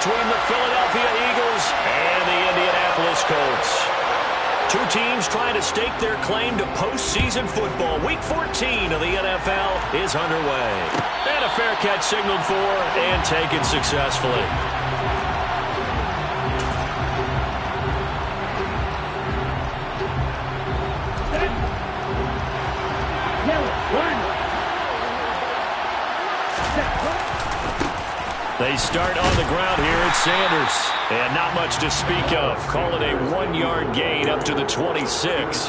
between the Philadelphia Eagles and the Indianapolis Colts. Two teams trying to stake their claim to postseason football. Week 14 of the NFL is underway. And a fair catch signaled for and taken successfully. They start on the ground here at Sanders. And not much to speak of. Call it a 1-yard gain up to the 26.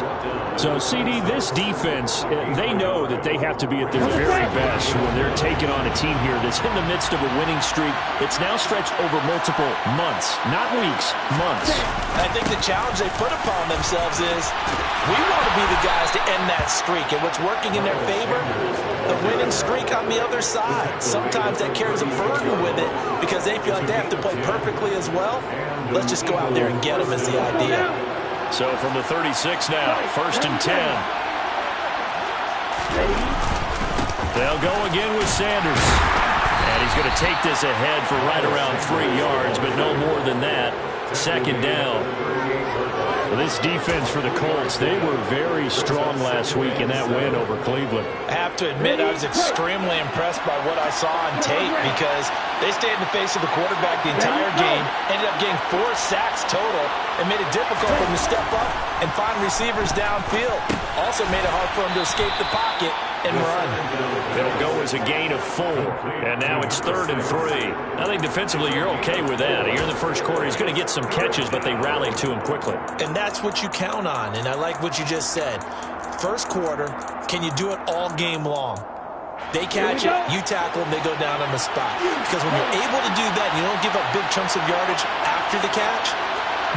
So, CD, this defense, they know that they have to be at their very best when they're taking on a team here that's in the midst of a winning streak. It's now stretched over multiple months, not weeks, months. I think the challenge they put upon themselves is we want to be the guys to end that streak. And what's working in their favor? The winning streak on the other side. Sometimes that carries a burden with it because they feel like they have to play perfectly as well. Let's just go out there and get them is the idea. So from the 36 now, 1st and 10. They'll go again with Sanders. And he's going to take this ahead for right around 3 yards, but no more than that. 2nd down. This defense for the Colts, they were very strong last week in that win over Cleveland. I have to admit, I was extremely impressed by what I saw on tape because they stayed in the face of the quarterback the entire game, ended up getting 4 sacks total, and made it difficult for him to step up and find receivers downfield. Also made it hard for him to escape the pocket and run. It'll go as a gain of 4, and now it's 3rd and 3. I think defensively you're okay with that. Here in the first quarter, he's going to get some catches, but they rallied to him quickly. And that's what you count on, and I like what you just said. First quarter, can you do it all game long? They catch it, you tackle them, they go down on the spot. Because when you're able to do that and you don't give up big chunks of yardage after the catch,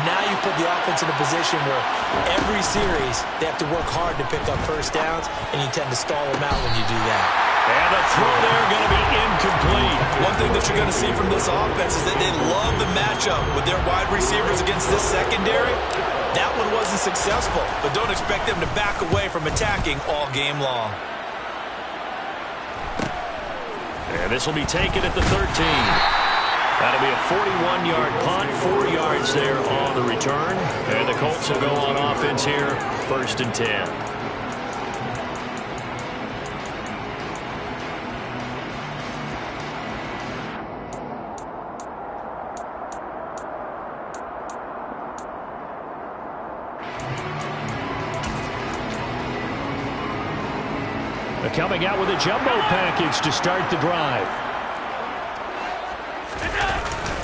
now you put the offense in a position where every series they have to work hard to pick up first downs, and you tend to stall them out when you do that. And the throw there going to be incomplete. One thing that you're going to see from this offense is that they love the matchup with their wide receivers against this secondary. That one wasn't successful, but don't expect them to back away from attacking all game long. And this will be taken at the 13. That'll be a 41-yard punt, 4 yards there on the return. And the Colts will go on offense here, 1st and 10. Coming out with a jumbo package to start the drive.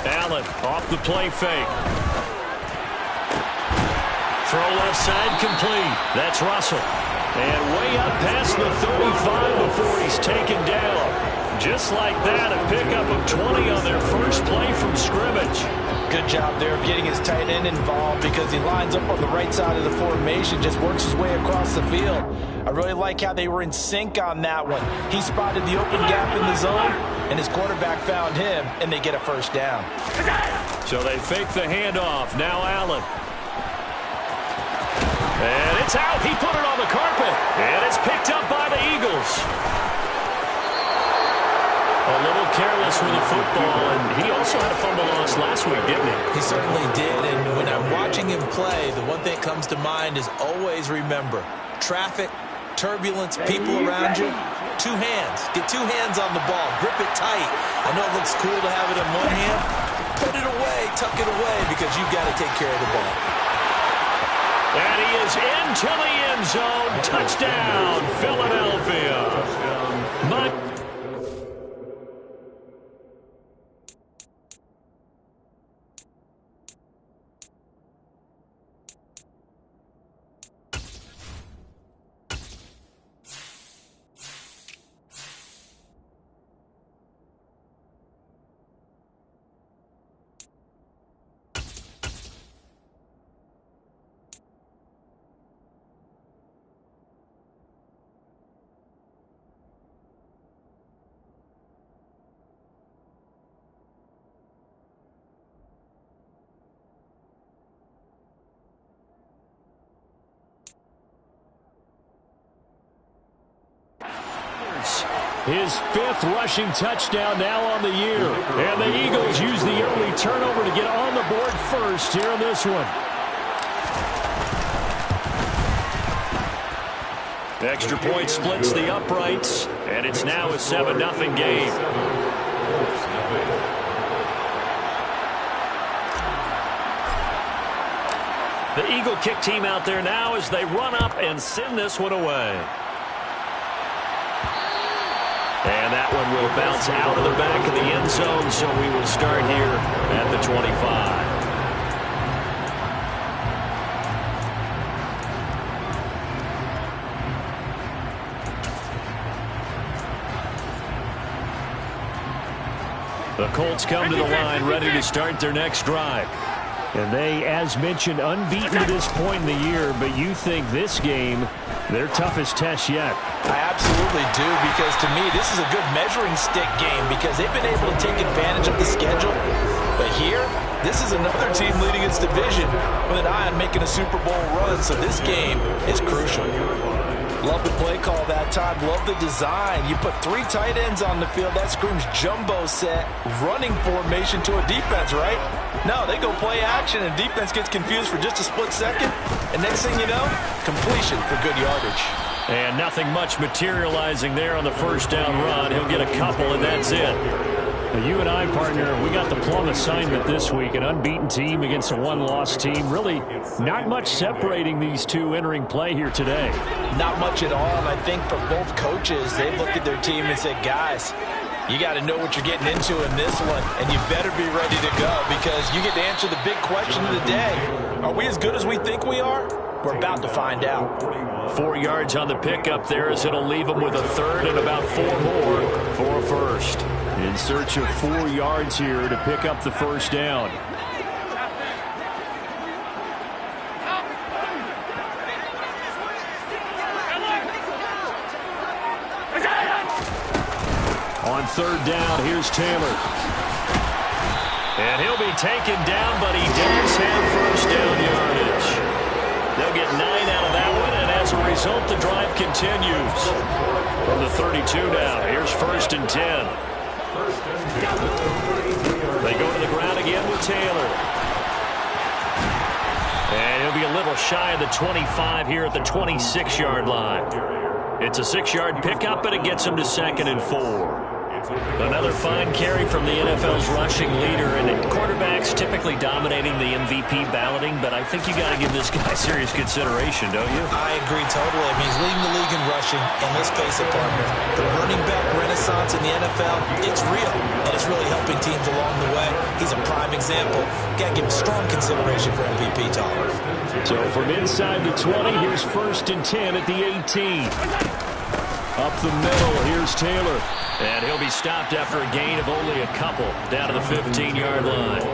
Allen off the play fake. Throw left side complete. That's Russell. And way up past the 35 before he's taken down. Just like that, a pickup of 20 on their first play from scrimmage. Good job there of getting his tight end involved because he lines up on the right side of the formation, just works his way across the field. I really like how they were in sync on that one. He spotted the open gap in the zone, and his quarterback found him, and they get a first down. So they fake the handoff. Now Allen. And it's out. He put it on the carpet. And it's picked up by the Eagles. A little careless with the football, and he also had a fumble loss last week, didn't he? He certainly did, and when I'm watching him play, the one thing that comes to mind is always remember, traffic, turbulence, people around you, 2 hands. Get 2 hands on the ball. Grip it tight. I know it looks cool to have it in one hand. Put it away, tuck it away, because you've got to take care of the ball. And he is into the end zone. Touchdown, Philadelphia. But his 5th rushing touchdown now on the year. And the Eagles use the early turn first here in this one. Extra point splits the uprights, and it's now a 7-0 game. The Eagle kick team out there now as they run up and send this one away. And that one will bounce out of the back of the end zone, so we will start here at the 25. The Colts come to the line ready to start their next drive. And they, as mentioned, unbeaten to this point in the year, but you think this game, their toughest test yet. I absolutely do, because to me, this is a good measuring stick game because they've been able to take advantage of the schedule. But here, this is another team leading its division with an eye on making a Super Bowl run, so this game is crucial. Love the play call that time. Love the design. You put 3 tight ends on the field. That screams jumbo set, running formation to a defense, right? No, they go play action, and defense gets confused for just a split second. And next thing you know, completion for good yardage. And nothing much materializing there on the first down run. He'll get a couple, and that's it. You and I, partner, we got the plum assignment this week. An unbeaten team against a one-loss team. Really not much separating these two entering play here today. Not much at all, and I think for both coaches, they've looked at their team and said, guys, you got to know what you're getting into in this one, and you better be ready to go because you get to answer the big question of the day. Are we as good as we think we are? We're about to find out. 4 yards on the pickup there as it'll leave them with a third and about 4 more for a first. In search of 4 yards here to pick up the first down. On third down, here's Taylor. And he'll be taken down, but he does have first down yardage. They'll get 9 out of that one, and as a result, the drive continues. From the 32 now, here's first and 10. They go to the ground again with Taylor. And he'll be a little shy of the 25 here at the 26-yard line. It's a 6-yard pickup, but it gets him to 2nd and 4. Another fine carry from the NFL's rushing leader, and quarterbacks typically dominating the MVP balloting, but I think you got to give this guy serious consideration, don't you? I agree totally. I mean, he's leading the league in rushing, and let's face it, partner, the running back renaissance in the NFL, it's real, and it's really helping teams along the way. He's a prime example. Got to give him strong consideration for MVP talk. So from inside the 20, here's first and 10 at the 18. Up the middle, here's Taylor. And he'll be stopped after a gain of only a couple down to the 15-yard line.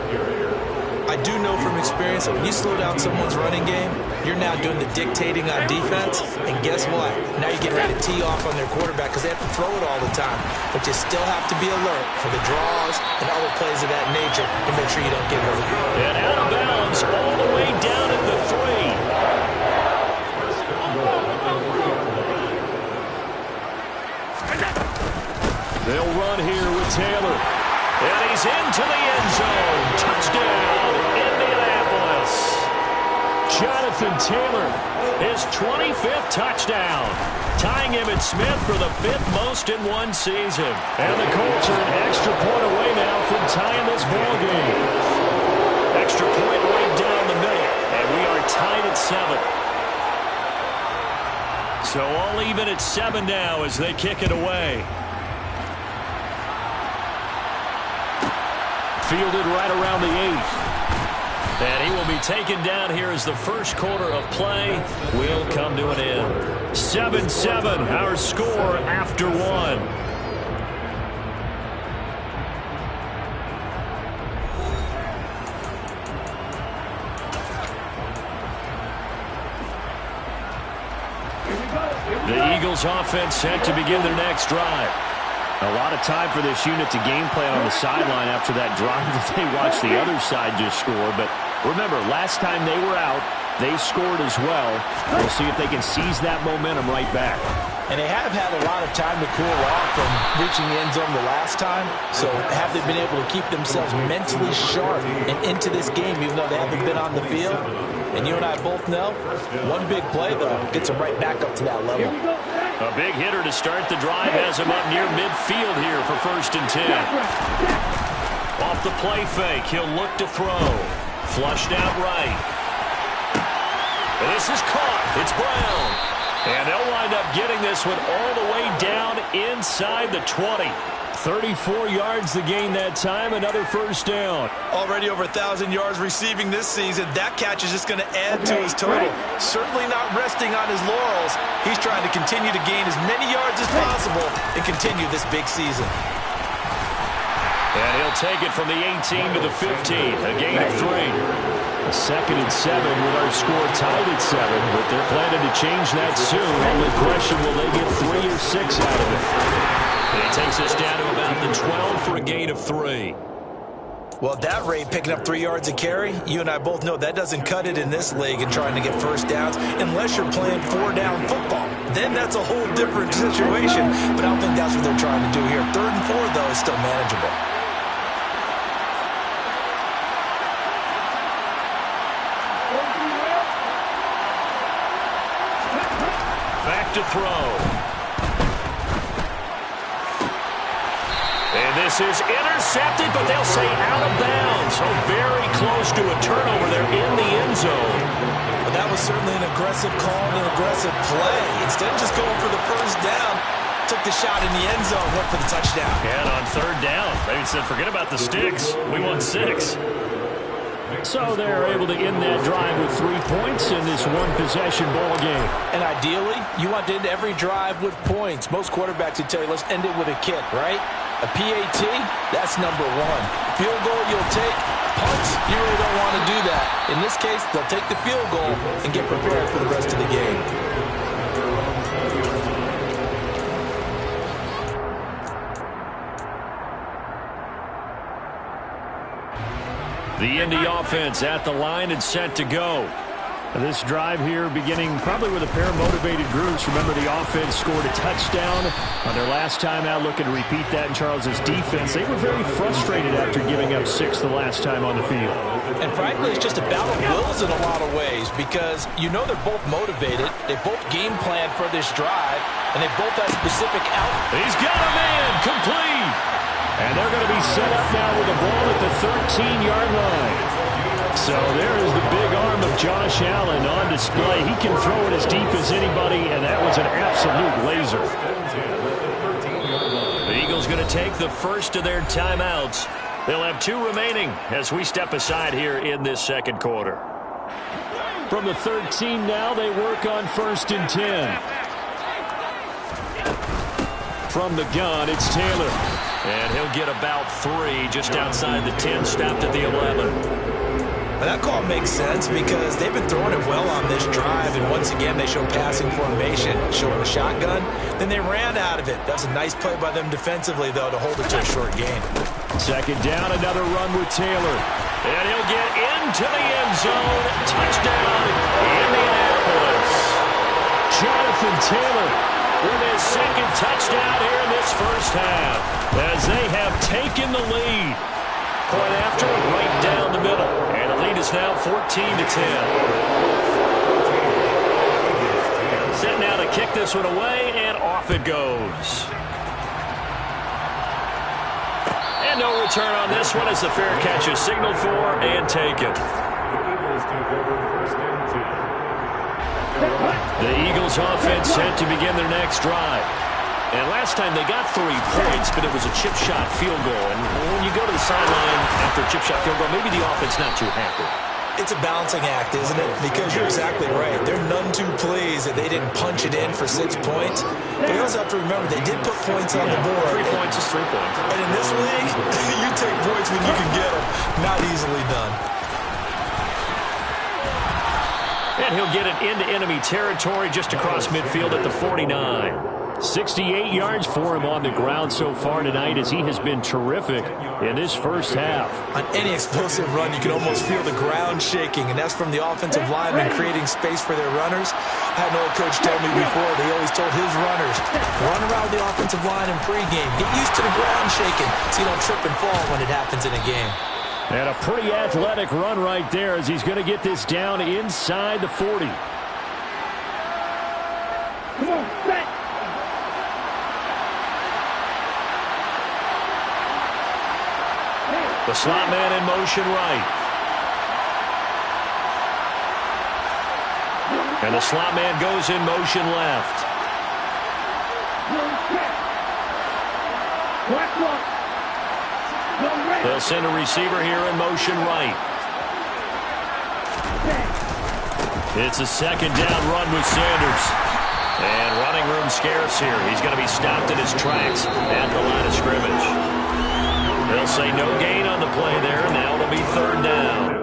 I do know from experience that when you slow down someone's running game, you're now doing the dictating on defense. And guess what? Now you get ready to tee off on their quarterback because they have to throw it all the time. But you still have to be alert for the draws and other plays of that nature to make sure you don't get hurt. And out of bounds all the way down at the 3. They'll run here with Taylor. And he's into the end zone. Touchdown, Indianapolis. Jonathan Taylor, his 25th touchdown, tying him and Smith for the 5th most in one season. And the Colts are an extra point away now from tying this ball game. Extra point right down the middle, and we are tied at 7. So all even at 7 now as they kick it away. Fielded right around the 8. And he will be taken down here as the first quarter of play will come to an end. 7-7, our score after 1. The Eagles offense set to begin their next drive. A lot of time for this unit to game plan on the sideline after that drive that they watched the other side just score. But remember, last time they were out, they scored as well. We'll see if they can seize that momentum right back. And they have had a lot of time to cool off from reaching the end zone the last time. So have they been able to keep themselves mentally sharp and into this game, even though they haven't been on the field? And you and I both know, one big play, though, gets them right back up to that level. A big hitter to start the drive has him up near midfield here for 1st and 10. Off the play fake, he'll look to throw. Flushed out right. This is caught. It's Brown. And they'll wind up getting this one all the way down inside the 20. 34 yards to gain that time, another 1st down. Already over 1,000 yards receiving this season. That catch is just going to add to his total. Certainly not resting on his laurels. He's trying to continue to gain as many yards as possible and continue this big season. And he'll take it from the 18 to the 15, a gain of 3. 2nd and 7 with our score tied at 7, but they're planning to change that soon. Only question, will they get 3 or 6 out of it? And he takes us down to about the 12 for a gain of 3. Well, at that rate, picking up 3 yards a carry, you and I both know that doesn't cut it in this league and trying to get 1st downs unless you're playing 4-down football. Then that's a whole different situation, but I don't think that's what they're trying to do here. 3rd and 4, though, is still manageable. Back to throw. And this is intercepted, but they'll say out of bounds. So very close to a turnover there in the end zone. But that was certainly an aggressive call and an aggressive play. Instead of just going for the 1st down, took the shot in the end zone, went for the touchdown. And on 3rd down, they said, forget about the sticks. We want 6. So they're able to end that drive with 3 points in this one-possession ball game. And ideally, you want to end every drive with points. Most quarterbacks would tell you, let's end it with a kick, right? A PAT, that's number 1. Field goal you'll take. Punts, you really don't want to do that. In this case, they'll take the field goal and get prepared for the rest of the game. The Indy offense at the line and set to go. This drive here beginning probably with a pair of motivated groups. Remember, the offense scored a touchdown on their last time out, looking to repeat that in Charles's defense. They were very frustrated after giving up 6 the last time on the field. And frankly, it's just a battle of wills in a lot of ways because you know they're both motivated. They both game planned for this drive, and they both have specific out. He's got a man complete. And they're going to be set up now with the ball at the 13-yard line. So there is the big arm of Josh Allen on display. He can throw it as deep as anybody, and that was an absolute laser. The Eagles going to take the first of their timeouts. They'll have 2 remaining as we step aside here in this 2nd quarter. From the 13 now, they work on 1st and 10. From the gun, it's Taylor. And he'll get about 3 just outside the 10, stopped at the 11. And that call makes sense because they've been throwing it well on this drive, and once again they show passing formation, showing a shotgun. Then they ran out of it. That was a nice play by them defensively, though, to hold it to a short gain. 2nd down, another run with Taylor. And he'll get into the end zone. Touchdown, Indianapolis. Jonathan Taylor with his 2nd touchdown here in this 1st half, as they have taken the lead. Point after, right down the middle. And the lead is now 14-10. Set now to kick this one away, and off it goes. And no return on this one as the fair catch is signaled for and taken. The Eagles offense set to begin their next drive. And last time they got 3 points, but it was a chip shot field goal. And when you go to the sideline after a chip shot field goal, maybe the offense not too happy. It's a balancing act, isn't it? Because you're exactly right. They're none too pleased that they didn't punch it in for 6 points. But you also have to remember they did put points on the board. 3 points is 3 points. And in this league, you take points when you can get them. Not easily done. And he'll get it into enemy territory just across midfield at the 49. 68 yards for him on the ground so far tonight as he has been terrific in this first half. On any explosive run, you can almost feel the ground shaking, and that's from the offensive linemen creating space for their runners. I had an old coach tell me before, they always told his runners, run around the offensive line in pregame. Get used to the ground shaking so you don't trip and fall when it happens in a game. And a pretty athletic run right there as he's going to get this down inside the 40. Come on, set. The slot man in motion right. And the slot man goes in motion left. They'll send a receiver here in motion right. It's a second down run with Sanders. And running room scarce here. He's going to be stopped in his tracks at the line of scrimmage. They'll say no gain on the play there. Now it'll be third down.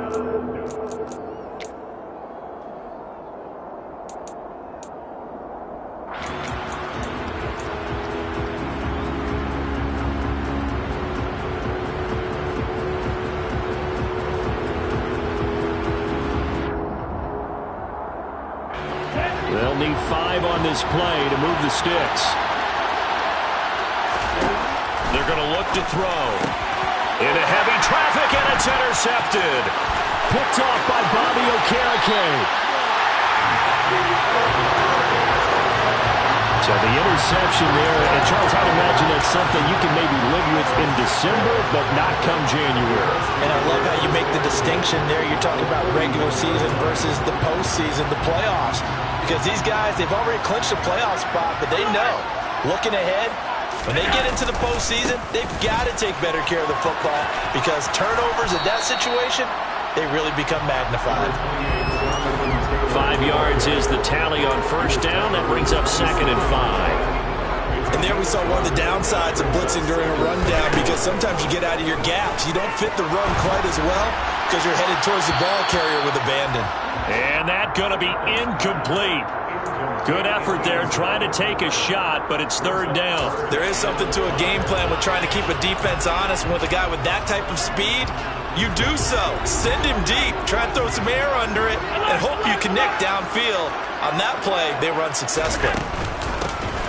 They'll need 5 on this play to move the sticks. They're going to look to throw. Into heavy traffic, and it's intercepted. Picked off by Bobby Okereke. So the interception there, and Charles, I'd imagine that's something you can maybe live with in December, but not come January. And I love how you make the distinction there. You're talking about regular season versus the postseason, the playoffs. Because these guys, they've already clinched a playoff spot, but they know, looking ahead, when they get into the postseason, they've got to take better care of the football because turnovers in that situation, they really become magnified. 5 yards is the tally on first down. That brings up 2nd and 5. And there we saw one of the downsides of blitzing during a rundown because sometimes you get out of your gaps. You don't fit the run quite as well because you're headed towards the ball carrier with abandon. And that's going to be incomplete. Good effort there trying to take a shot, but it's third down. There is something to a game plan with trying to keep a defense honest. With a guy with that type of speed, you do so. Send him deep. Try and throw some air under it and hope you connect downfield. On that play, they run successfully.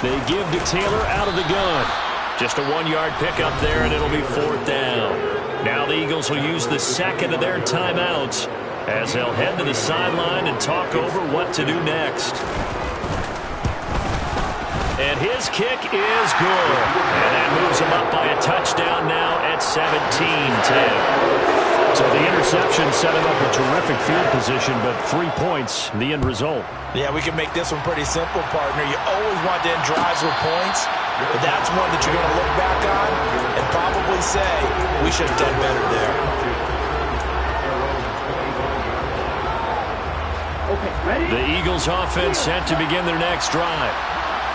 They give to Taylor out of the gun. Just a 1-yard pickup there, and it'll be fourth down. Now the Eagles will use the second of their timeouts as they'll head to the sideline and talk over what to do next. And his kick is good. And that moves him up by a touchdown now at 17-10. So the interception set him up a terrific field position, but 3 points, the end result. Yeah, we can make this one pretty simple, partner. You always want to end drives with points, but that's one that you're going to look back on and probably say, we should have done better there. Okay, ready? The Eagles offense set to begin their next drive.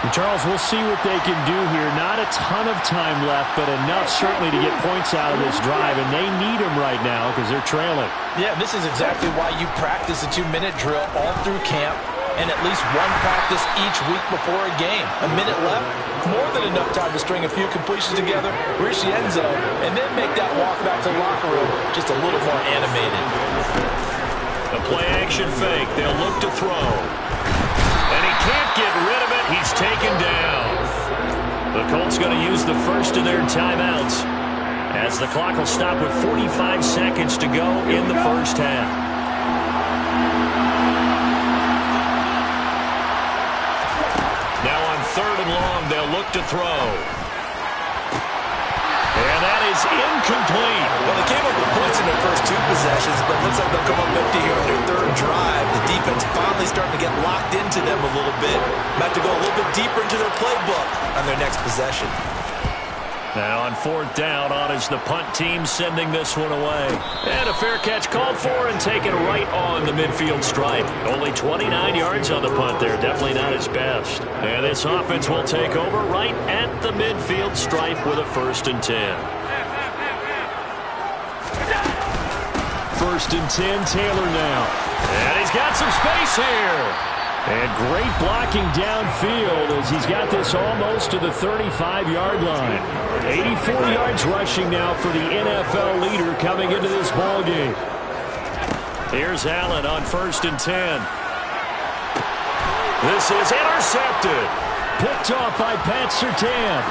And Charles, we'll see what they can do here. Not a ton of time left, but enough certainly to get points out of this drive, and they need them right now because they're trailing. Yeah, this is exactly why you practice a 2-minute drill all through camp and at least one practice each week before a game. A minute left, more than enough time to string a few completions together, reach the end zone, and then make that walk back to the locker room just a little more animated. A play-action fake. They'll look to throw. And he can't get rid of it. He's taken down. The Colts going to use the first of their timeouts as the clock will stop with 45 seconds to go in the first half. Now on 3rd and long, they'll look to throw. And that is incomplete. Well, they came up with points in their first 2 possessions, but it looks like they'll come up empty here on their 3rd drive. The defense finally starting to get locked into them a little bit. Might have to go a little bit deeper into their playbook on their next possession. Now on 4th down, on is the punt team sending this one away. And a fair catch called for and taken right on the midfield stripe. Only 29 yards on the punt there. Definitely not his best. And this offense will take over right at the midfield stripe with a 1st and 10. 1st and 10, Taylor now. And he's got some space here. And great blocking downfield as he's got this almost to the 35-yard line. 84 yards rushing now for the NFL leader coming into this ballgame. Here's Allen on 1st and 10. This is intercepted. Picked off by Pat Surtain.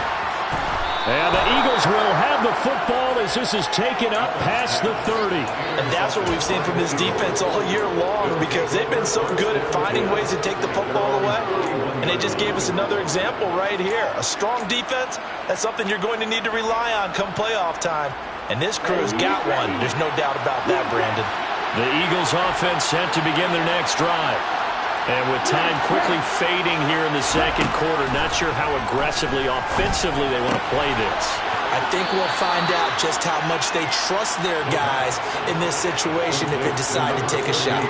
And the Eagles will have the football as this is taken up past the 30. And that's what we've seen from this defense all year long, because they've been so good at finding ways to take the football away. And they just gave us another example right here. A strong defense, that's something you're going to need to rely on come playoff time. And this crew's got one. There's no doubt about that, Brandon. The Eagles offense set to begin their next drive. And with time quickly fading here in the second quarter, not sure how aggressively, offensively they want to play this. I think we'll find out just how much they trust their guys in this situation if they decide to take a shot.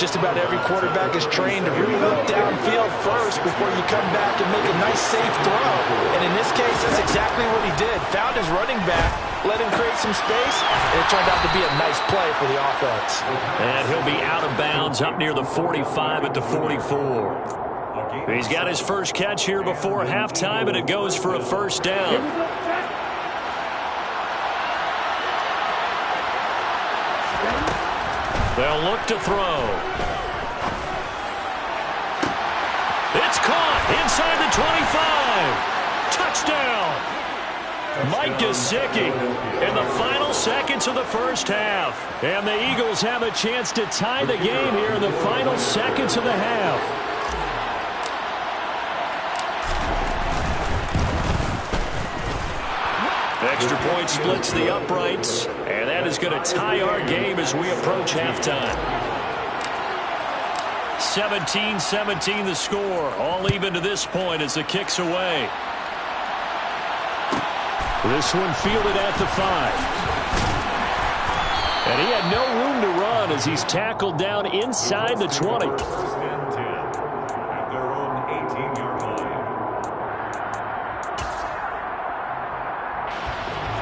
Just about every quarterback is trained to really look downfield first before you come back and make a nice, safe throw. And in this case, that's exactly what he did. Found his running back, let him create some space, and it turned out to be a nice play for the offense. And he'll be out of bounds up near the 45 at the 44. He's got his first catch here before halftime, and it goes for a first down. They'll look to throw. It's caught inside the 25. Touchdown. Mike Gesicki in the final seconds of the first half. And the Eagles have a chance to tie the game here in the final seconds of the half. Extra point splits the uprights, and that is going to tie our game as we approach halftime. 17-17 the score, all even to this point as the kick's away. This one fielded at the 5. And he had no room to run as he's tackled down inside the 20.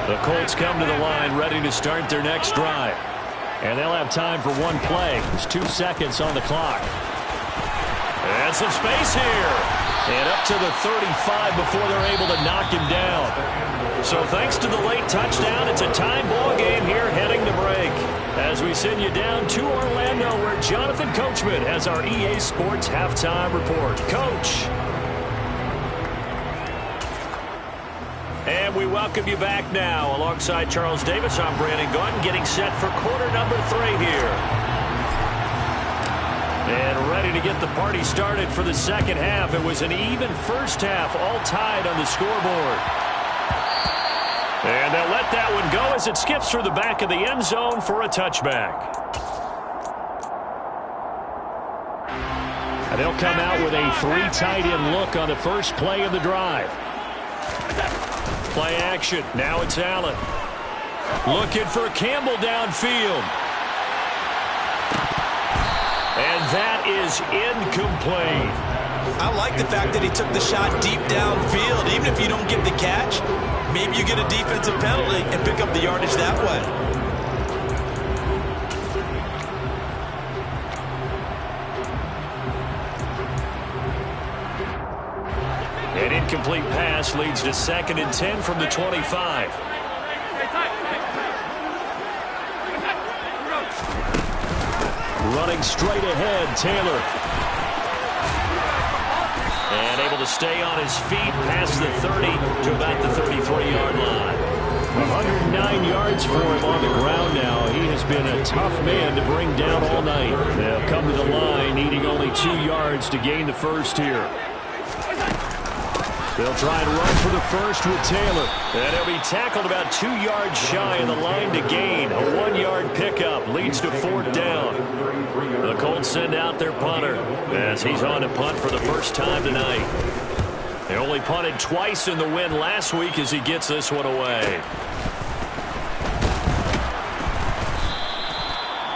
The Colts come to the line ready to start their next drive. And they'll have time for one play. There's 2 seconds on the clock. And some space here. And up to the 35 before they're able to knock him down. So thanks to the late touchdown, it's a tie ball game here heading to break. As we send you down to Orlando, where Jonathan Coachman has our EA Sports halftime report. Coach. And we welcome you back now. Alongside Charles Davis, I'm Brandon Gordon, getting set for quarter number 3 here. And ready to get the party started for the second half. It was an even first half, all tied on the scoreboard. And they'll let that one go as it skips through the back of the end zone for a touchback. And they'll come out with a 3 tight end look on the first play of the drive. Play action. Now it's Allen. Looking for Campbell downfield. And that is incomplete. I like the fact that he took the shot deep downfield. Even if you don't get the catch, maybe you get a defensive penalty and pick up the yardage that way. An incomplete pass leads to 2nd and 10 from the 25. Running straight ahead, Taylor. And able to stay on his feet past the 30 to about the 33-yard line. 109 yards for him on the ground now. He has been a tough man to bring down all night. They'll come to the line needing only 2 yards to gain the first here. They'll try and run for the first with Taylor. And he'll be tackled about 2 yards shy of the line to gain. A 1-yard pickup leads to 4th down. The Colts send out their punter as he's on to punt for the first time tonight. They only punted twice in the win last week as he gets this one away.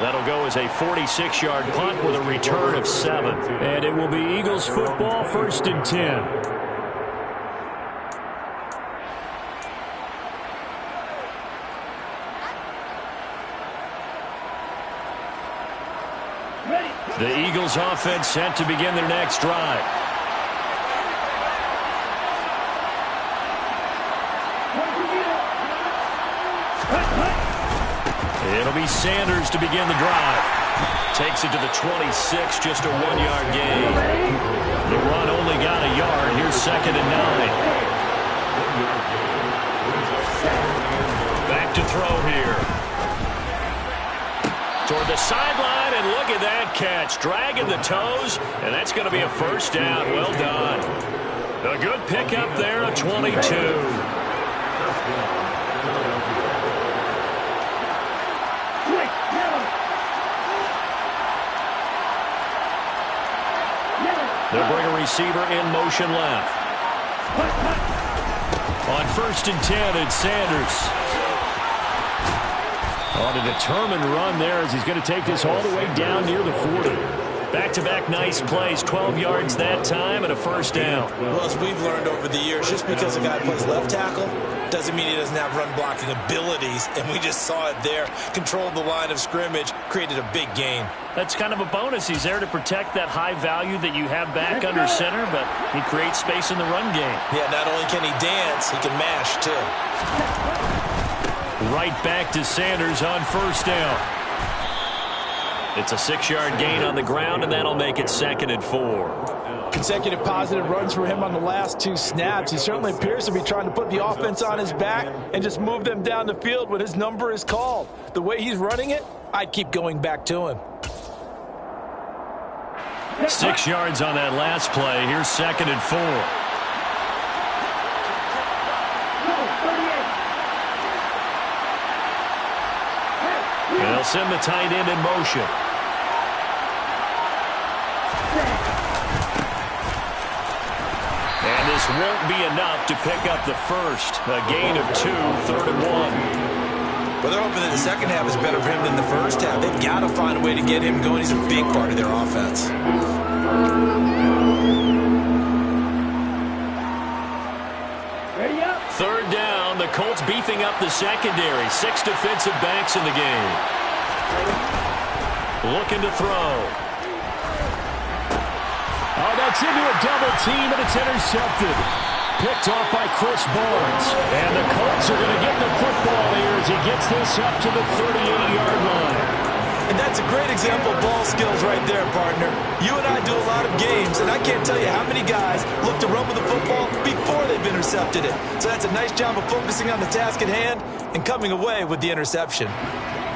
That'll go as a 46-yard punt with a return of 7. And it will be Eagles football, 1st and 10. The Eagles offense set to begin their next drive. It'll be Sanders to begin the drive. Takes it to the 26, just a 1-yard gain. The run only got a yard. Here's 2nd and 9. Back to throw here. Toward the sideline, and look at that catch. Dragging the toes, and that's going to be a first down. Well done. A good pickup there, a 22. They'll bring a receiver in motion left. On 1st and 10, it's Sanders. On a determined run there as he's going to take this all the way down near the 40. Back-to-back nice plays, 12 yards that time and a first down. Well, as we've learned over the years, just because a guy plays left tackle doesn't mean he doesn't have run-blocking abilities, and we just saw it there. Controlled the line of scrimmage, created a big gain. That's kind of a bonus. He's there to protect that high value that you have back under center, but he creates space in the run game. Yeah, not only can he dance, he can mash, too. Right back to Sanders on 1st down. It's a 6-yard gain on the ground, and that'll make it 2nd and 4. Consecutive positive runs for him on the last 2 snaps. He certainly appears to be trying to put the offense on his back and just move them down the field when his number is called. The way he's running it, I'd keep going back to him. 6 yards on that last play. Here's 2nd and 4. They'll send the tight end in motion. And this won't be enough to pick up the first. A gain of 2, 3rd and 1. Well, they're hoping that the second half is better for him than the first half. They've got to find a way to get him going. He's a big part of their offense. Third down, the Colts beefing up the secondary. 6 defensive backs in the game. Looking to throw. Oh, that's into a double team, and it's intercepted. Picked off by Chris Barnes. And the Colts are going to get the football here as he gets this up to the 38-yard line. And that's a great example of ball skills right there, partner. You and I do a lot of games, and I can't tell you how many guys look to run with the football before they've intercepted it. So that's a nice job of focusing on the task at hand and coming away with the interception.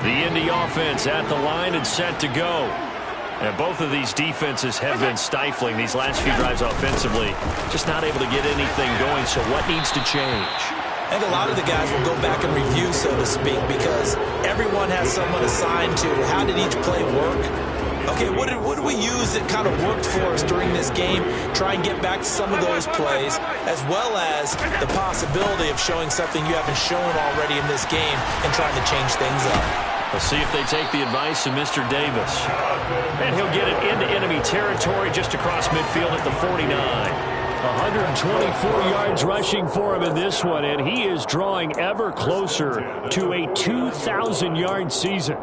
The Indy offense at the line and set to go. And both of these defenses have been stifling these last few drives offensively. Just not able to get anything going, so what needs to change? I think a lot of the guys will go back and review, so to speak, because everyone has someone assigned to how did each play work. Okay, what did we use that kind of worked for us during this game? Try and get back to some of those plays, as well as the possibility of showing something you haven't shown already in this game and trying to change things up. Let's see if they take the advice of Mr. Davis. And he'll get it into enemy territory just across midfield at the 49. 124 yards rushing for him in this one, and he is drawing ever closer to a 2,000-yard season.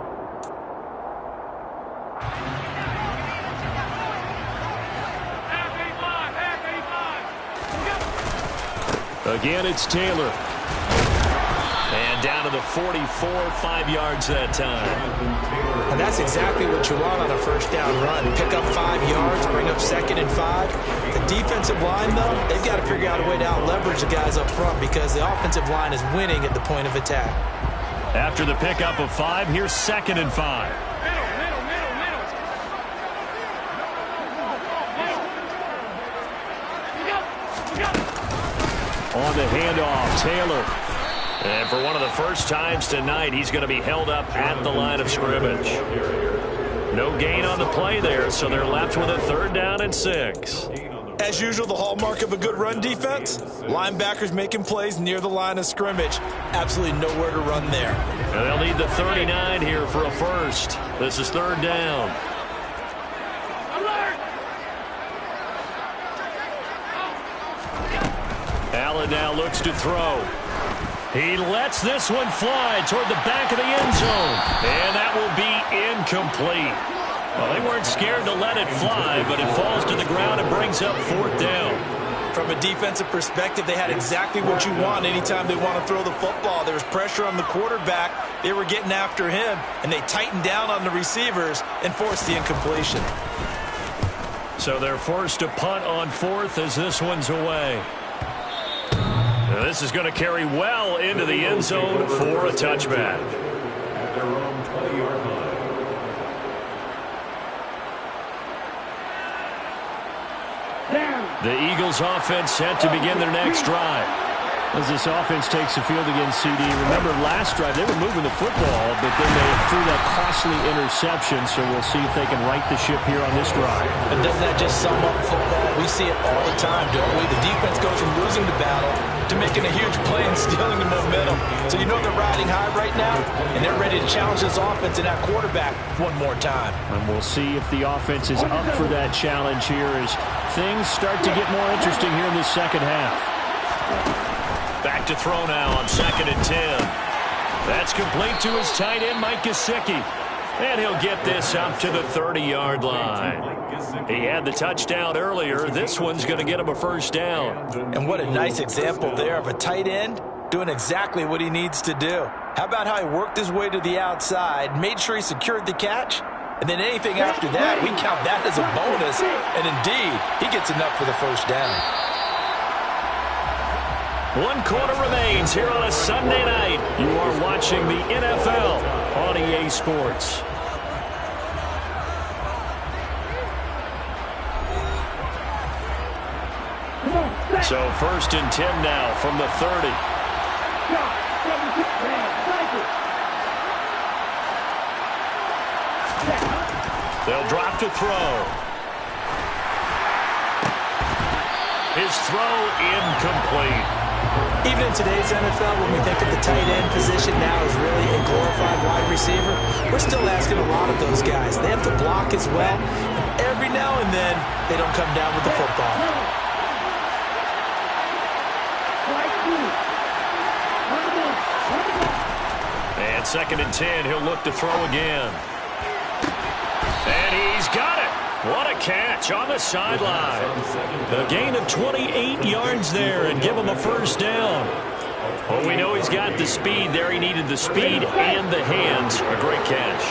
Again, it's Taylor. And down to the 44, 5 yards that time. And that's exactly what you want on a first down run. Pick up 5 yards, bring up 2nd and 5. The defensive line, though, they've got to figure out a way to out-leverage the guys up front because the offensive line is winning at the point of attack. After the pickup of 5, here's 2nd and 5. On the handoff, Taylor. And for one of the first times tonight, he's going to be held up at the line of scrimmage. No gain on the play there, so they're left with a 3rd down and 6. As usual, the hallmark of a good run defense, linebackers making plays near the line of scrimmage. Absolutely nowhere to run there. And they'll need the 39 here for a first. This is 3rd down. Allen now looks to throw. He lets this one fly toward the back of the end zone. And that will be incomplete. Well, they weren't scared to let it fly, but it falls to the ground and brings up 4th down. From a defensive perspective, they had exactly what you want anytime they want to throw the football. There was pressure on the quarterback. They were getting after him, and they tightened down on the receivers and forced the incompletion. So they're forced to punt on 4th as this one's away. Now this is going to carry well into the end zone for a touchback. The Eagles offense set to begin their next drive. As this offense takes the field against CD, remember last drive they were moving the football, but then they threw that costly interception, so we'll see if they can right the ship here on this drive. And doesn't that just sum up football? We see it all the time, don't we? The defense goes from losing the battle to making a huge play and stealing the momentum. So you know they're riding high right now, and they're ready to challenge this offense and that quarterback one more time. And we'll see if the offense is up for that challenge here as things start to get more interesting here in the second half. Back to throw now on 2nd and 10. That's complete to his tight end, Mike Gesicki. And he'll get this up to the 30-yard line. He had the touchdown earlier. This one's going to get him a 1st down. And what a nice example there of a tight end doing exactly what he needs to do. How about how he worked his way to the outside, made sure he secured the catch, and then anything after that, we count that as a bonus. And indeed, he gets enough for the 1st down. 1 quarter remains here on a Sunday night. You are watching the NFL on EA Sports. So 1st and 10 now from the 30. They'll drop to throw. His throw incomplete. Even in today's NFL, when we think that the tight end position now is really a glorified wide receiver, we're still asking a lot of those guys. They have to block as well. And every now and then, they don't come down with the football. And 2nd and 10, he'll look to throw again. And he's got it. What a catch on the sideline. A gain of 28 yards there and give him a 1st down. Well, we know he's got the speed there. He needed the speed and the hands. A great catch.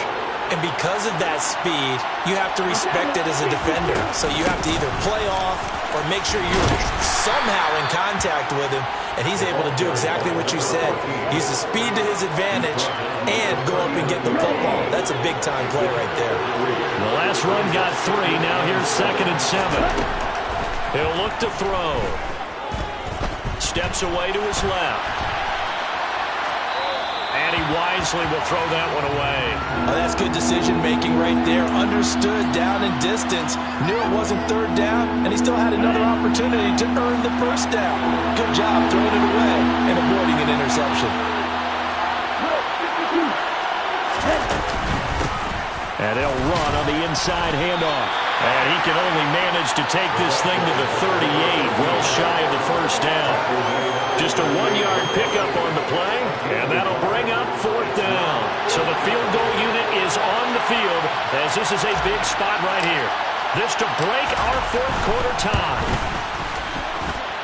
And because of that speed, you have to respect it as a defender. So you have to either play off or make sure you're somehow in contact with him. And he's able to do exactly what you said. Use the speed to his advantage and go up and get the football. That's a big-time play right there. The last run got 3. Now here's 2nd and 7. He'll look to throw. Steps away to his left. And he wisely will throw that one away. Oh, that's good decision-making right there. Understood down and distance. Knew it wasn't 3rd down, and he still had another opportunity to earn the 1st down. Good job throwing it away and avoiding an interception. And he'll run on the inside handoff. And he can only manage to take this thing to the 38, well shy of the 1st down. Just a 1-yard pickup on the play, and that'll bring up 4th down. So the field goal unit is on the field as this is a big spot right here. This to break our 4th quarter tie.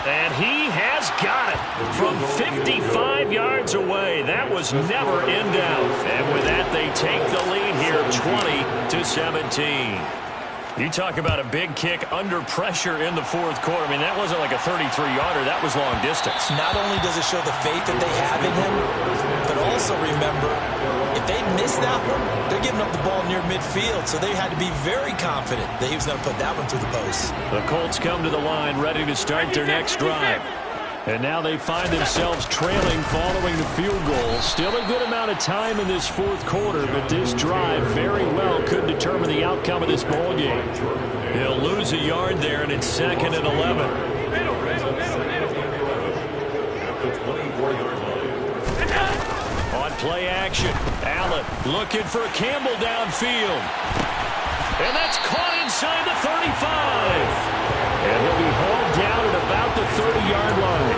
And he has got it from 55 yards away. That was never in doubt. And with that, they take the lead here 20-17. You talk about a big kick under pressure in the 4th quarter. I mean, that wasn't like a 33-yarder. That was long distance. Not only does it show the faith that they have in him, but also remember, if they miss that one, they're giving up the ball near midfield, so they had to be very confident that he was going to put that one through the post. The Colts come to the line ready to start their next drive. And now they find themselves trailing following the field goal. Still a good amount of time in this 4th quarter, but this drive very well could determine the outcome of this ball game. He'll lose a yard there, and it's 2nd and 11. On play action, Allen looking for Campbell downfield. And that's caught inside the 35. And he'll be hauled down at about the 30-yard line.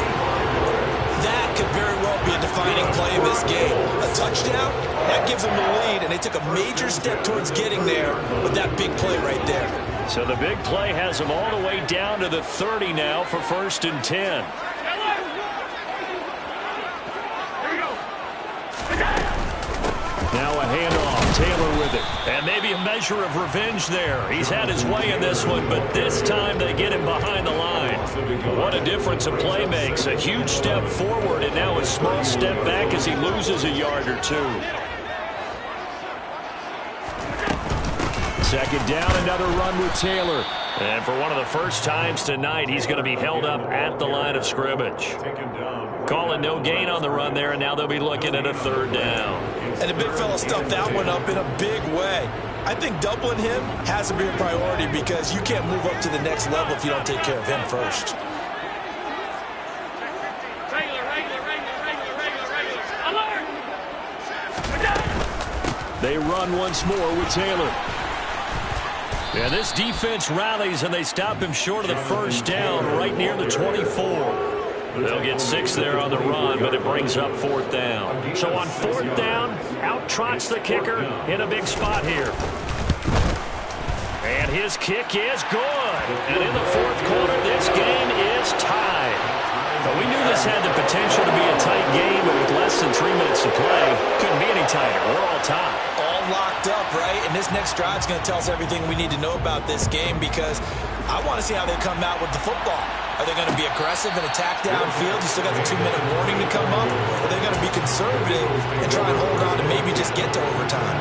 That could very well be a defining play in this game. A touchdown, that gives them the lead, and they took a major step towards getting there with that big play right there. So the big play has them all the way down to the 30 now for 1st and 10. Now a handoff, Taylor with it. And maybe a measure of revenge there. He's had his way in this one, but this time they get him behind the line. What a difference a play makes. A huge step forward and now a small step back as he loses a yard or two. 2nd down, another run with Taylor. And for one of the first times tonight, he's going to be held up at the line of scrimmage. Calling no gain on the run there, and now they'll be looking at a 3rd down. And the big fella stuffed that one up in a big way. I think doubling him has to be a priority because you can't move up to the next level if you don't take care of him first. They run once more with Taylor. And this defense rallies, and they stop him short of the 1st down right near the 24. They'll get 6 there on the run, but it brings up 4th down. So on 4th down, out trots the kicker in a big spot here. And his kick is good. And in the 4th quarter, this game is tied. But we knew this had the potential to be a tight game, but with less than 3 minutes to play, couldn't be any tighter. We're all tied. All locked up, right? And this next drive is going to tell us everything we need to know about this game because I want to see how they come out with the football. Are they going to be aggressive and attack downfield? You still got the 2-minute warning to come up? Or are they going to be conservative and try and hold on and maybe just get to overtime?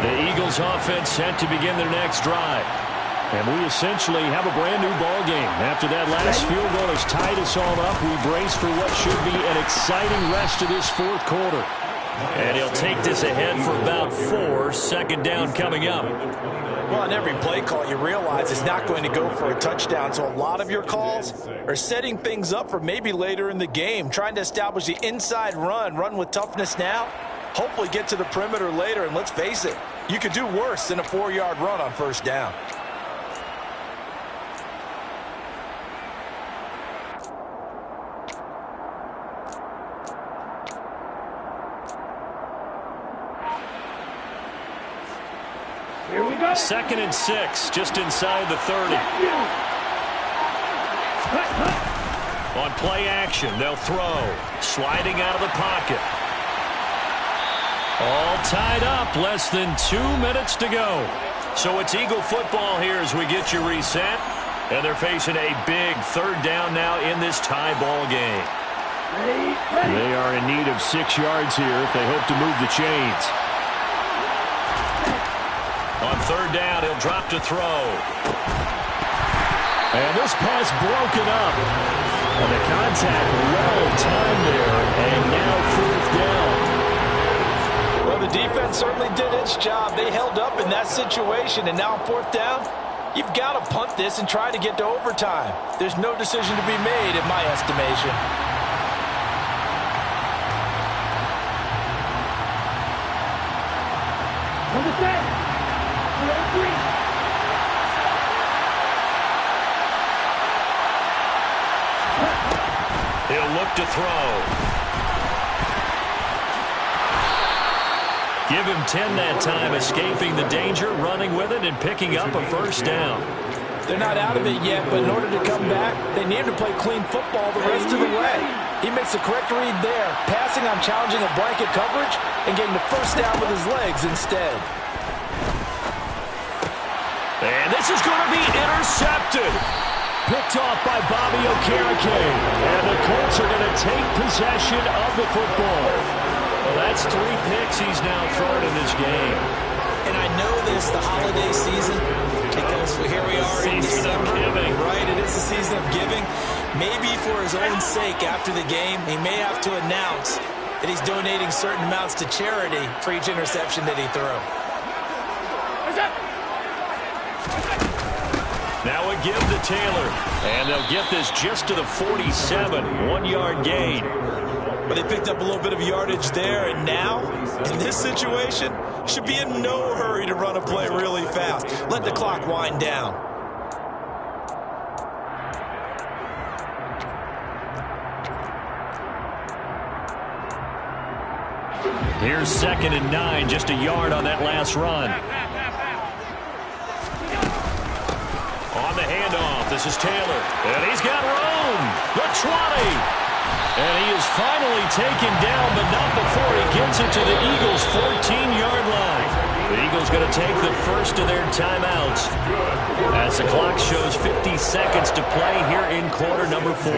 The Eagles offense set to begin their next drive. And we essentially have a brand-new ball game. After that last field goal has tied us all up, we brace for what should be an exciting rest of this 4th quarter. And he'll take this ahead for about 4. 2nd down coming up. Well, on every play call, you realize it's not going to go for a touchdown. So a lot of your calls are setting things up for maybe later in the game, trying to establish the inside run with toughness now, hopefully get to the perimeter later. And let's face it, you could do worse than a 4-yard run on 1st down. Here we go. 2nd and 6, just inside the 30. On play action, they'll throw. Sliding out of the pocket. All tied up, less than 2 minutes to go. So it's Eagle football here as we get you reset. And they're facing a big 3rd down now in this tie ball game. Ready. They are in need of 6 yards here if they hope to move the chains. On 3rd down, he'll drop to throw. And this pass broken up. And the contact well timed there. And now 4th down. Well, the defense certainly did its job. They held up in that situation. And now 4th down, you've got to punt this and try to get to overtime. There's no decision to be made in my estimation. Understand? He'll look to throw. Give him 10 that time, escaping the danger, running with it, and picking up a 1st down. They're not out of it yet, but in order to come back, they need to play clean football the rest of the way. He makes the correct read there, passing on challenging a blanket coverage and getting the 1st down with his legs instead. And this is going to be intercepted. Picked off by Bobby Okereke. And the Colts are going to take possession of the football. Well, that's 3 picks he's now thrown in this game. And I know this, the holiday season, because here we are in December. Right, it is the season of giving. Maybe for his own sake after the game, he may have to announce that he's donating certain amounts to charity for each interception that he threw. Now a give to Taylor. And they'll get this just to the 47. 1-yard gain. But they picked up a little bit of yardage there. And now, in this situation, should be in no hurry to run a play really fast. Let the clock wind down. Here's 2nd and 9, just a yard on that last run. On the handoff, this is Taylor. And he's got room. The 20. And he is finally taken down, but not before he gets it to the Eagles' 14-yard line. The Eagles going to take the first of their timeouts as the clock shows 50 seconds to play here in quarter number 4.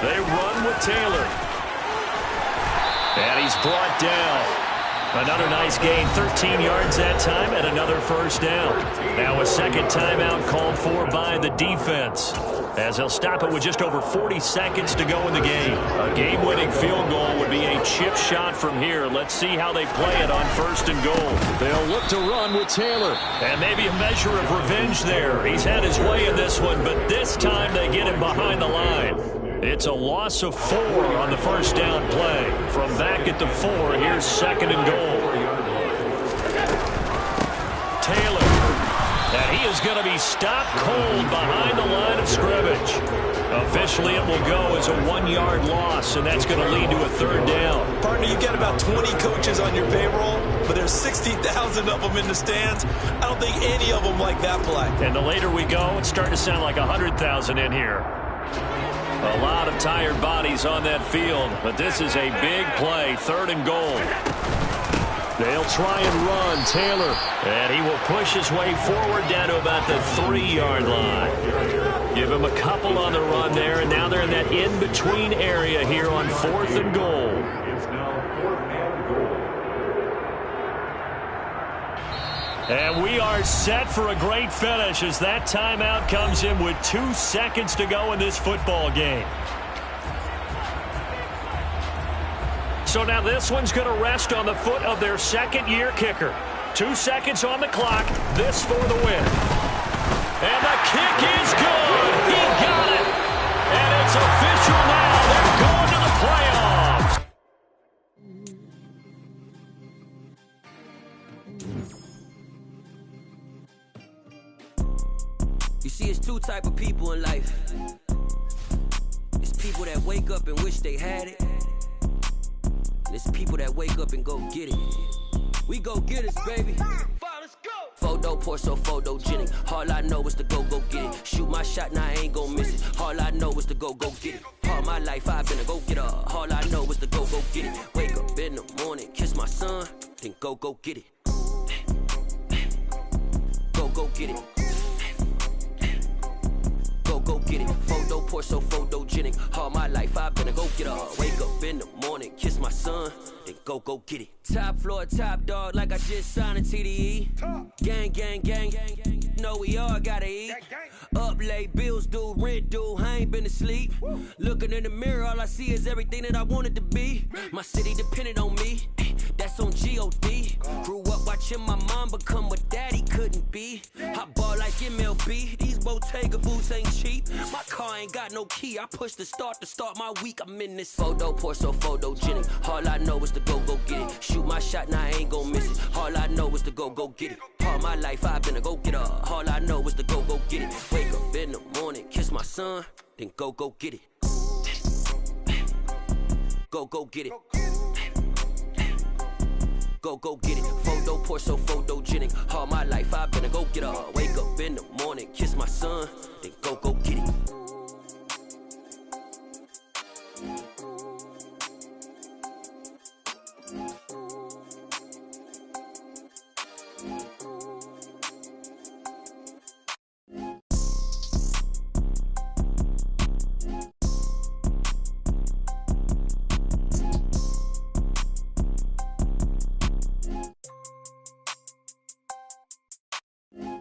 They run with Taylor. And he's brought down. Another nice gain, 13 yards that time, and another first down. Now a second timeout called for by the defense, as they'll stop it with just over 40 seconds to go in the game. A game-winning field goal would be a chip shot from here. Let's see how they play it on 1st and goal. They'll look to run with Taylor. And maybe a measure of revenge there. He's had his way in this one, but this time they get him behind the line. It's a loss of 4 on the first down play. From back at the 4, here's 2nd and goal. Taylor. And he is going to be stopped cold behind the line of scrimmage. Officially, it will go as a 1-yard loss, and that's going to lead to a 3rd down. Partner, you got about 20 coaches on your payroll, but there's 60,000 of them in the stands. I don't think any of them like that play. And the later we go, it's starting to sound like 100,000 in here. A lot of tired bodies on that field, but this is a big play, 3rd and goal. They'll try and run, Taylor. And he will push his way forward down to about the 3-yard line. Give him a couple on the run there, and now they're in that in-between area here on 4th and goal. And we are set for a great finish as that timeout comes in with 2 seconds to go in this football game. So now this one's going to rest on the foot of their 2nd-year kicker. 2 seconds on the clock. This for the win. And the kick is good. He got it. And it's official now. They're going to the playoffs. You see, it's 2 type of people in life. It's people that wake up and wish they had it. And it's people that wake up and go get it. We go get it, baby. Let's go. Photo pour so photogenic. All I know is to go get it. Shoot my shot, now I ain't gon' miss it. All I know is to go get it. All my life I've been a go-getter. All I know is to go get it. Wake up in the morning, kiss my son, then go get it. Go get it. Go get it. Photo pour so photogenic. All my life I've been a go-getter. Wake up in the morning, kiss my son, then go get it. Top floor, top dog, like I just signed a TDE. Gang. Know we all gotta eat. Up late, bills due, rent due, I ain't been asleep. Looking in the mirror, all I see is everything that I wanted to be. My city depended on me, that's on G.O.D. Grew up watching my mom become what daddy couldn't be. I ball like MLB, these Bottega boots ain't cheap. My car ain't got no key, I push the start to start my week. I'm in this photo pour so photogenic. All I know is to go get it. Shoot my shot, now I ain't gon' miss it. All I know is to go get it. All my life I've been a go-getter. All I know is to go get it. Wake up in the morning, kiss my son, then go get it. Go get it. Go get it. Photo pour so photogenic. All my life I've been a go-getter. Wake up in the morning, kiss my son, then go get it.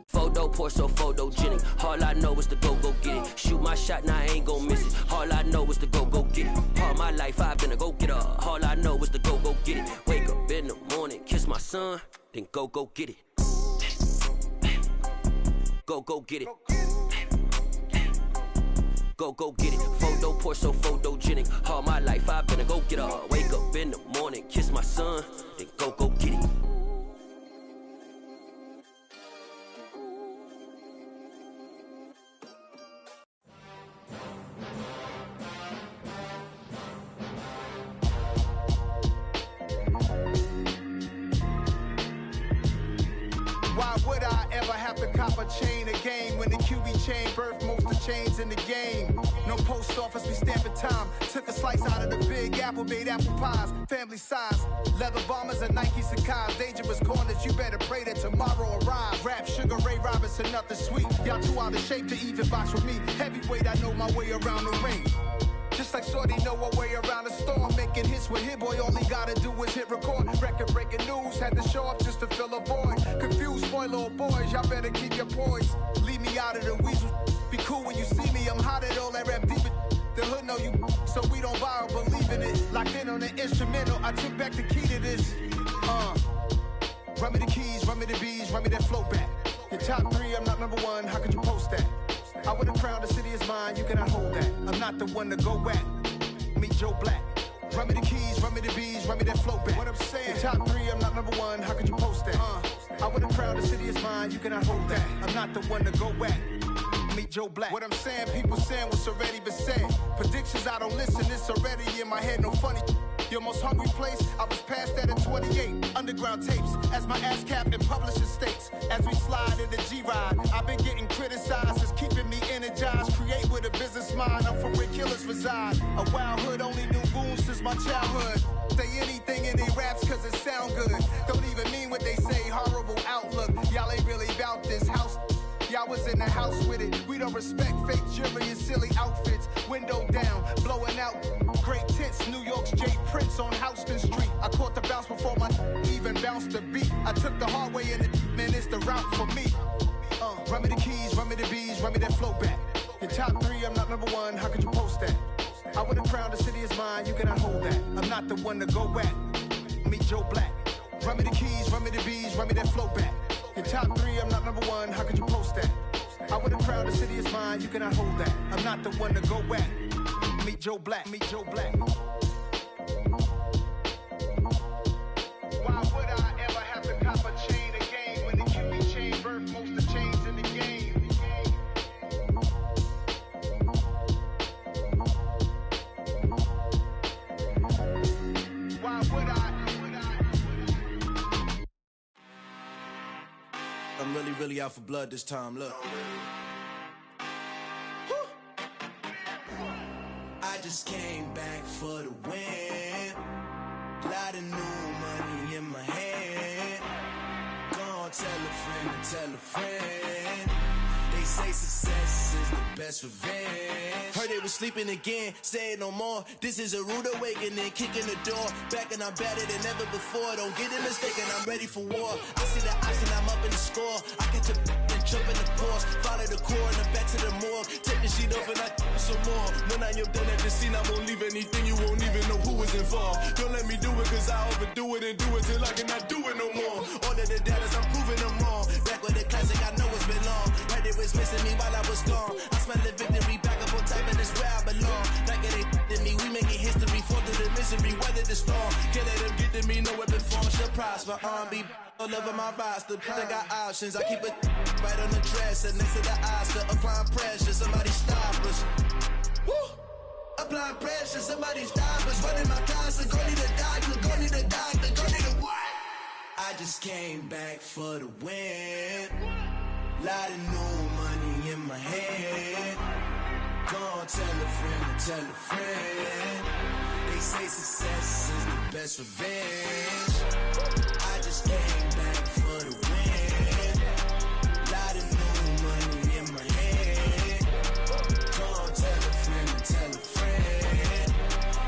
Photo pour so photogenic. All I know is to go get it. Shoot my shot, now I ain't gon' miss it. All I know is to go get it. All my life I've been a go-getter. All I know is to go get it. Wake up in the morning, kiss my son, then go get it. Go get it. Go get it. Photo pour so photogenic. All my life I've been a go-getter. Wake up in the morning, kiss my son, then go get it. cop a chain of game. When the QB chain birth most of chains in the game. No post office, we stamping time. Took a slice out of the big apple, made apple pies. Family size, leather bombers and Nike Sacai's. Dangerous corners, you better pray that tomorrow arrives. Rap, Sugar Ray Robinson, nothing sweet. Y'all too out of shape to even box with me. Heavyweight, I know my way around the ring. Just like Shorty know her way around the storm. Making hits with Hit Boy, all he gotta do is hit record. Record breaking news, had to show up just to fill a void. Confused, spoiler little boys, y'all better keep your poise. Leave me out of the weasel. Be cool when you see me, I'm hot at all that rap deep. The hood know you, so we don't borrow, believe in it. Locked in on the instrumental, I took back the key to this. Run me the keys, run me the bees, run me that flow back. Your top three, I'm not number one, how could you post that? I would have crowned the city is mine, you cannot hold that. I'm not the one to go at. Meet Joe Black. Run me the keys, run me the bees, run me that flow back. What I'm saying, your top three, I'm not number one, how could you post that? I would have crowned the city is mine, you cannot hold that. I'm not the one to go at. Meet Joe Black. What I'm saying, people saying what's already been said. Predictions, I don't listen, it's already in my head, no funny. Your most hungry place, I was past that at 28. Underground tapes, as my ass cap in publishing states. As we slide in the G-Ride, I've been getting criticized, it's keeping me energized. Create with a business mind, I'm from where killers reside. A wild hood, only knew goons since my childhood. Say anything in they raps cause it sound good. Don't even mean what they say, horrible outlook. Y'all ain't really about this house. Y'all was in the house with it. We don't respect fake jewelry and silly outfits. Window down, blowing out. Great tents, New York's J. Prince on Houston Street. I caught the bounce before my even bounced the beat. I took the hard way in it, man, it's the route for me. Run me the keys, run me the bees, run me that flow back. Your top three, I'm not number one, how could you post that? I would have crowned the city is mine, you cannot hold that. I'm not the one to go at. Meet Joe Black. Run me the keys, run me the bees, run me that flow back. Your top three, I'm not number one, how could you post that? I would have crowned the city is mine, you cannot hold that. I'm not the one to go at. Meet Joe Black, meet Joe Black. Why would I ever have to cop a chain again when the QB chain birth most of chains in the game? Why would I? I'm really out for blood this time, look. I just came back for the win. Lot of new money in my hand. Gonna tell a friend to tell a friend. They say success is the best revenge. Heard they was sleeping again, say it no more. This is a rude awakening, kicking the door. Back and I'm better than ever before. Don't get it mistaken, I'm ready for war. I see the option, I'm up in the score. I get your and jump in the course. Follow the core and then back to the morgue. Take the sheet off and I some more. When I am done at the scene, I won't leave anything. You won't even know who was involved. Don't let me do it cause I overdo it and do it till I cannot do it no more. All of the doubters, I'm proving them wrong. Back with the classic, I know it's been long. Heard it was missing me while I was gone. I smell the victory back up on top and it's where I belong. Like it ain't to me, we making history. Fall through the misery, weather the storm. Can't let them get to me, no weapon form shall prosper. R&B all over my roster. I got options, I keep it right on the dresser. Next to the Oscar, applying pressure. Somebody stop us. Woo! Applying pressure, somebody stop us. Running my constant, go need a doctor, go need a doctor, go need a what? I just came back for the win. Lot of new money in my hand. Gonna tell a friend to tell a friend. They say success is the best revenge. I just came back for the win. Lot of new money in my hand. Gonna tell a friend to tell a friend.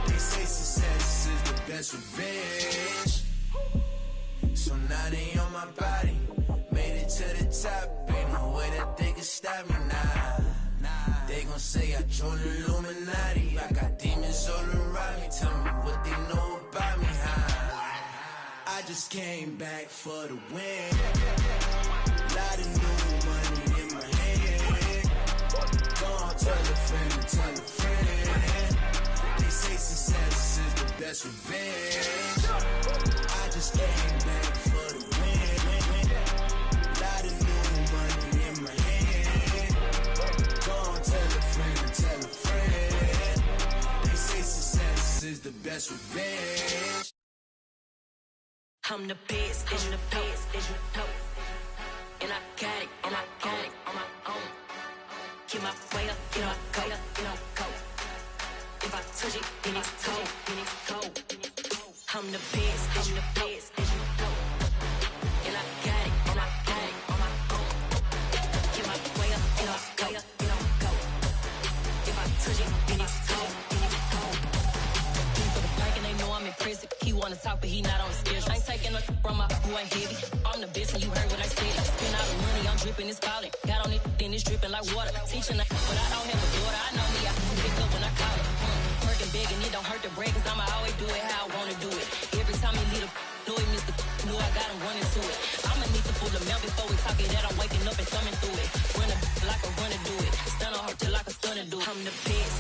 They say success is the best revenge. So now they on my body. Made it to the top. Ain't no way that they can stop me now. They gon' say I joined the Illuminati. I got demons all around me. Tell me what they know about me, huh? I just came back for the win. Lot of new money in my hand. Gonna tell a friend to tell a friend. They say success is the best revenge. I just came back for the win. Lot of new money in my hand. Gonna tell a friend to tell a friend. They say success is the best revenge. I'm the best, I'm the best, and I got it, and I got it. who ain't heavy. I'm the best and you heard what I said. Spend all the money, I'm dripping, it's falling. Got on it, then it's dripping like water. Teaching but I don't have a daughter. I know me, I can pick up when I call it. Working big and it don't hurt to break, cause I'ma always do it how I wanna do it. Every time he lead a know he missed the knew I got him running to it. I'ma need to pull the mail before we talk it that I'm waking up and thumbing through it. Run a like a runner do it. Stun on her till like a stunner do it. I'm the best.